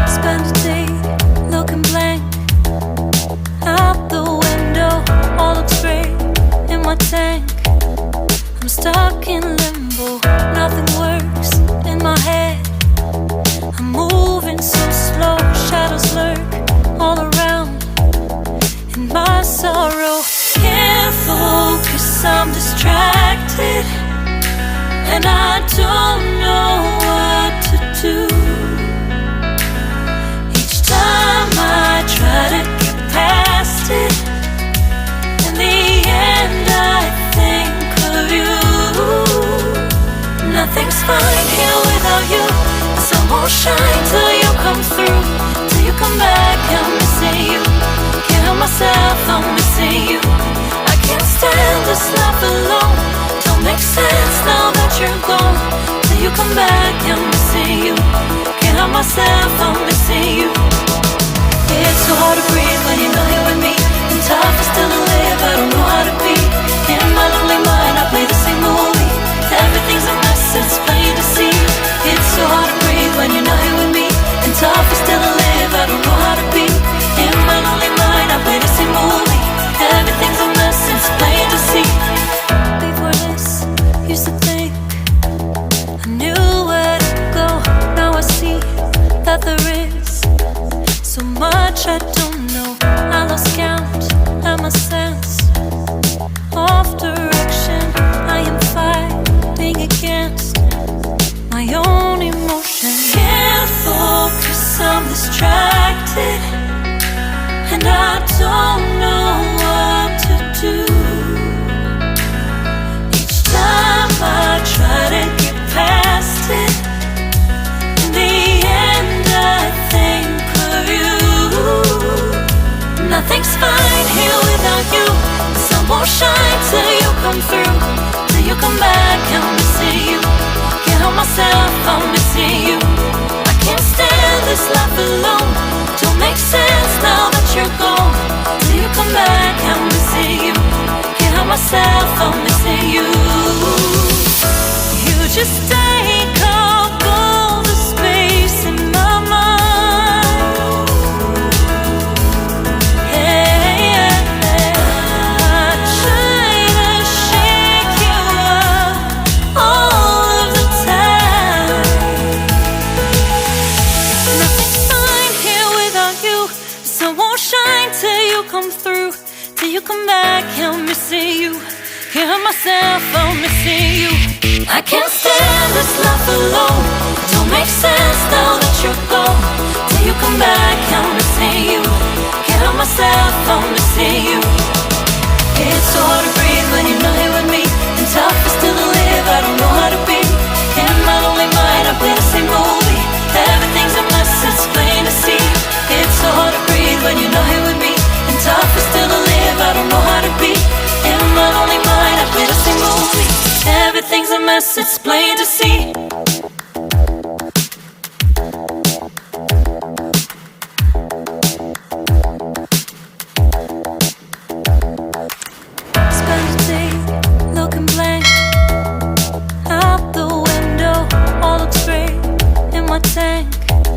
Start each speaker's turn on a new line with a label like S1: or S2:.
S1: Spend a day looking blank out the window, all looks great in my tank. I'm stuck in limbo, nothing works in my head. I'm moving so slow, shadows lurk all around. In my sorrow, can't focus, I'm distracted, and I don't know what to do. Each time I try to get past it, in the end I think of you. Nothing's fine here without you. The sun won't shine till you come through. Till you come back, I'm missing you. Can't help myself, I'm missing you. I can't stand this life alone. Don't make sense now that you're gone. Till you come back, I'm missing you. Can't help myself, I'm missing you. It's so hard to breathe when you're not here with me. And tough is still to live, I don't know how to be. In my lonely mind, I play the same movie. Everything's a mess, it's plain to see. It's so hard to breathe when you're not here with me. And tough is still to live, I don't know how to be. In my lonely mind, I play the same movie. Everything's a mess, it's plain to see. Before this, used to think I knew where to go. Now I see that there is so much I don't know. I lost count at my sense of direction. I am fighting against my own emotion. Can't focus, I'm distracted, and I don't know what to do. Each time I try to get past it, in the end I think of you. Nothing's fine here without you. The sun won't shine till you come through. Till you come back, I'm missing you. Can't help myself, I'm missing you. I can't stand this life alone. Don't make sense now that you're gone. Till you come back, I'm missing you. Can't help myself, I'm missing you. You just take up all the space in my mind. Hey, I try to shake you up all of the time. Nothing's fine here without you. The sun won't shine till you come through. Till you come back, I'm missing you. Can't help myself, I'm missing you. I can't stand this life alone. Don't make sense now that you're gone. Till you come back, I'm missing you. Can't help myself, I'm missing you. It's so hard to breathe when you're not here with me. And tough is still to live, I don't know how to be. In my lonely mind, I play the same movie. Everything's a mess, it's plain to see. It's so hard to breathe when you're not here with me. And tough is still to live, I don't know how to be. In my lonely mind, I play the same movie. Everything's a mess, it's plain to see.